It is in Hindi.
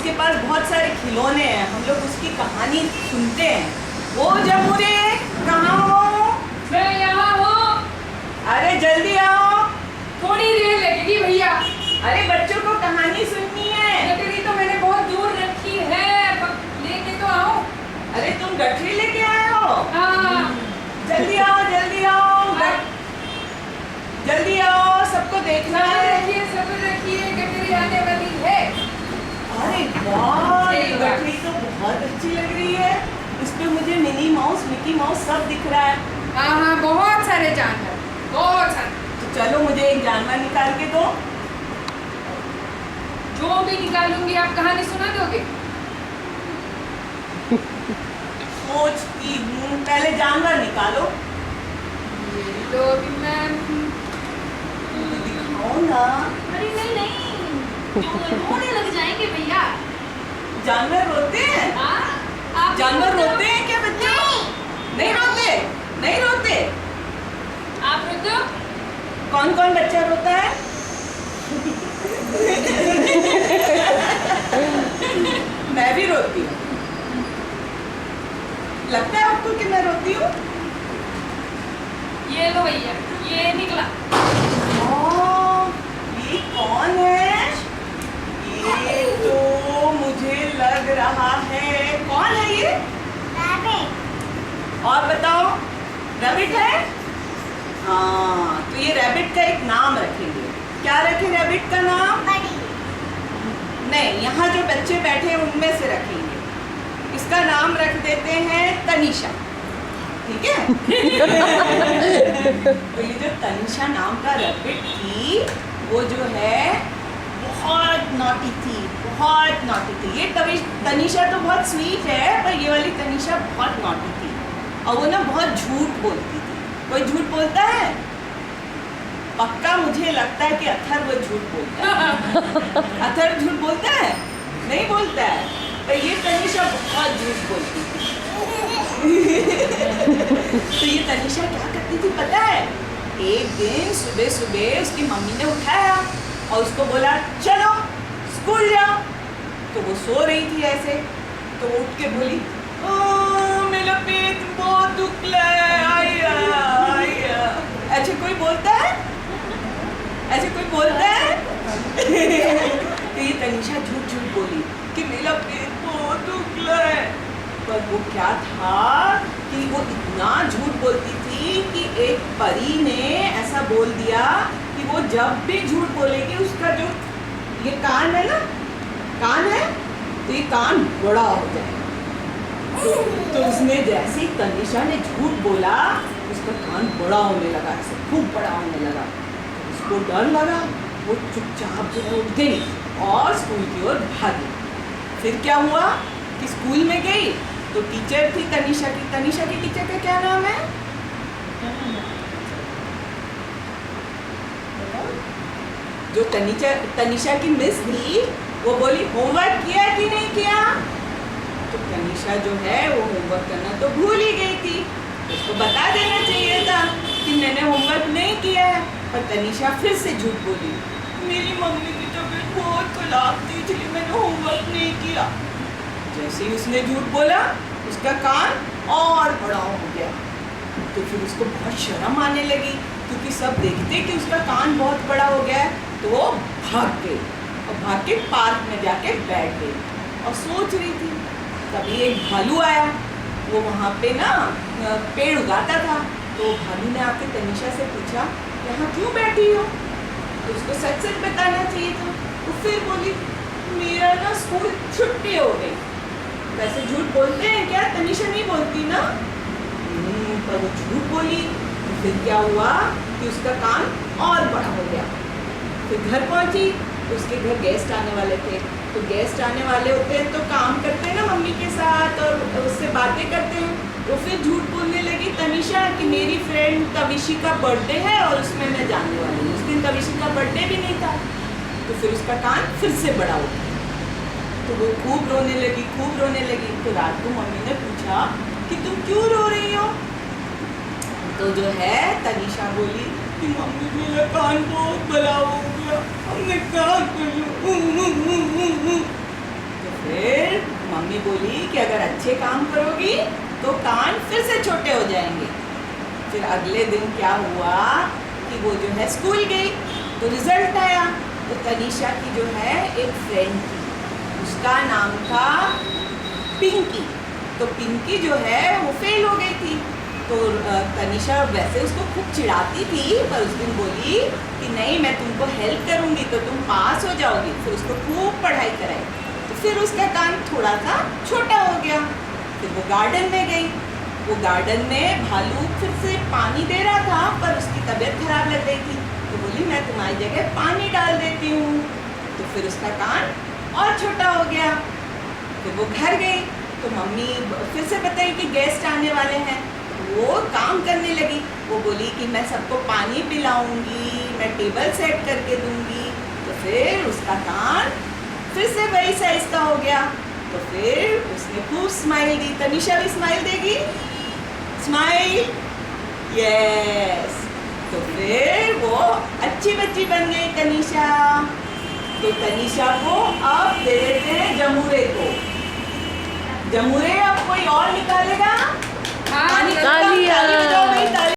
उसके पास बहुत सारे खिलौने हैं, हम लोग उसकी कहानी सुनते हैं। वो जमुरे कहाँ हो? मैं यहाँ हूँ। अरे जल्दी आओ। थोड़ी देर लगेगी भैया। अरे बच्चों को कहानी सुननी है। गठरी तो मैंने बहुत दूर रखी है, लेके तो आओ। अरे तुम गठरी लेके आए हो? हाँ। जल्दी आओ, जल्दी आओ, जल्दी आओ, सबको देखना है। सब्र रखिए, गठरी आने वाली है। अरे वाह, ये गठरी तो बहुत अच्छी लग रही है। इसमें मुझे मिनी माउस, मिकी माउस सब दिख रहा है। हाँ हाँ, बहुत सारे जानवर, बहुत सारे। तो चलो मुझे एक जानवर निकाल के दो। जो भी निकालूंगी आप कहानी सुना दोगे? सोचती हूँ, पहले जानवर निकालो। तो अभी मैं दिखाओ ना। अरे नहीं नहीं, रोने लग जाएंगे भैया। जानवर रोते हैं? हाँ, आप जानवर रोते हैं क्या बच्चे? नहीं रोते, नहीं रोते। आप रुक दो। कौन कौन बच्चा रोता है? मैं भी रोती हूँ। लगता है आपको कि मैं रोती हूँ? ये लो भैया, ये निकला। ये कौन है? ये तो मुझे लग रहा है, कौन है ये? रैबिट। और बताओ, रैबिट है? हाँ, तो ये रैबिट का एक नाम रखेंगे। क्या रखें रैबिट का नाम? नहीं, यहाँ जो बच्चे बैठे हैं उनमें से रखेंगे। इसका नाम रख देते हैं तनिषा, ठीक है? तो ये जो तनिषा नाम का रैबिट थी, वो जो है बहुत नॉटी थी, बहुत नॉटी थी। ये तनिषा तो बहुत स्वीट है, पर ये वाली तनिषा बहुत नॉटी थी। और वो ना बहुत झूठ बोलती थी। कोई झूठ बोलता है? पक्का मुझे लगता है कि अथर वो झूठ बोलता है। अथर झूठ बोलता है? नहीं बोलता है। तो ये तनिषा बहुत झूठ बोलती थी। तो ये तनिषा क्या करती थी पता है? एक दिन सुबह सुबह उसकी मम्मी ने उठाया और उसको बोला चलो स्कूल जाओ। तो वो सो रही थी ऐसे, तो वो उठ के बोली मेरा पेट बहुत दुख रहा है, आया आया। ऐसे कोई बोलता है? ऐसे कोई बोलता है? तो ये तनिषा झूठ झूठ बोली कि मेरा पेट बहुत दुख रहा है। पर वो क्या था कि वो इतना झूठ बोलती थी कि एक परी ने ऐसा बोल दिया कि वो जब भी झूठ बोलेगी उसका जो ये कान है ना, कान है, तो ये कान बड़ा हो जाएगा। तो उसने जैसे ही तनिषा ने झूठ बोला, उसका कान बड़ा होने लगा, ऐसे खूब बड़ा होने लगा। उसको डर लगा, वो चुपचाप जो है उठ गई और स्कूल की ओर भागी। फिर क्या हुआ कि स्कूल में गई तो टीचर थी तनिषा की। तनिषा की टीचर का क्या नाम है? जो तनिषा की मिस थी, वो बोली होमवर्क किया कि नहीं किया? तो तनिषा जो है वो होमवर्क करना तो भूल ही गई थी। उसको बता देना चाहिए था कि मैंने होमवर्क नहीं किया है। पर तनिषा फिर से झूठ बोली, मेरी मम्मी की तबीयत बहुत खराब थी इसलिए मैंने होमवर्क नहीं किया। जैसे ही उसने झूठ बोला, उसका कान और बड़ा हो गया। तो फिर उसको बहुत शर्म आने लगी, क्योंकि सब देखते कि उसका कान बहुत बड़ा हो गया है। तो वो भाग गई और भाग के पार्क में जाके बैठ गई और सोच रही थी। तभी एक भालू आया, वो वहाँ पे ना पेड़ उगाता था। तो भालू ने आके तनिषा से पूछा यहाँ क्यों बैठी हो? तो उसको सच सच बताना चाहिए था। तो फिर बोली मेरा ना स्कूल छुट्टी हो गई। वैसे झूठ बोलते हैं क्या? तनिषा नहीं बोलती ना। पर वो झूठ बोली। तो फिर क्या हुआ कि उसका कान और बड़ा हो गया। फिर घर पहुंची, उसके घर गेस्ट आने वाले थे। तो गेस्ट आने वाले होते हैं तो काम करते हैं ना मम्मी के साथ और उससे बातें करते हैं। तो फिर झूठ बोलने लगी तनिषा कि मेरी फ्रेंड तविशी का बर्थडे है और उसमें मैं जाने वाली हूँ। उस दिन तविशी का बर्थडे भी नहीं था। तो फिर उसका कान फिर से बड़ा हो गया। तो वो खूब रोने लगी, खूब रोने लगी। तो रात को मम्मी ने पूछा कि तुम क्यों रो रही हो? तो जो है तनिषा बोली कि मम्मी मेरा कान बहुत बड़ा हो गया, मैं क्या करूं? तो फिर बोली कि अगर अच्छे काम करोगी तो कान फिर से छोटे हो जाएंगे। फिर अगले दिन क्या हुआ कि वो जो है स्कूल गई तो रिजल्ट आया। तो तनीषा की जो है एक फ्रेंड थी, उसका नाम था पिंकी। तो पिंकी जो है वो फेल हो गई थी। तो तनीषा वैसे उसको खूब चिढ़ाती थी, पर उस दिन बोली कि नहीं, मैं तुमको हेल्प करूंगी तो तुम पास हो जाओगी। फिर उसको खूब पढ़ाई कराई। तो फिर उसका कान थोड़ा सा छोटा हो गया। फिर वो गार्डन में गई। वो गार्डन में भालू फिर से पानी दे रहा था, पर उसकी तबीयत खराब लग गई थी। तो बोली मैं तुम्हारी जगह पानी डाल देती हूँ। तो फिर उसका कान और छोटा हो गया। फिर वो घर गई तो मम्मी फिर से बताई कि गेस्ट आने वाले हैं। वो काम करने लगी। वो बोली कि मैं सबको पानी पिलाऊंगी, मैं टेबल सेट करके दूंगी। तो फिर उसका कान फिर से वही साइज का हो गया। तो फिर उसने खूब स्माइल दी। तनीषा भी स्माइल देगी, स्माइल, यस। तो फिर वो अच्छी बच्ची बन गई तनीषा। तो तनीषा को अब दे देते हैं जमूरे को। जमूरे अब कोई और निकालेगा? हाँ, ताली बजाओ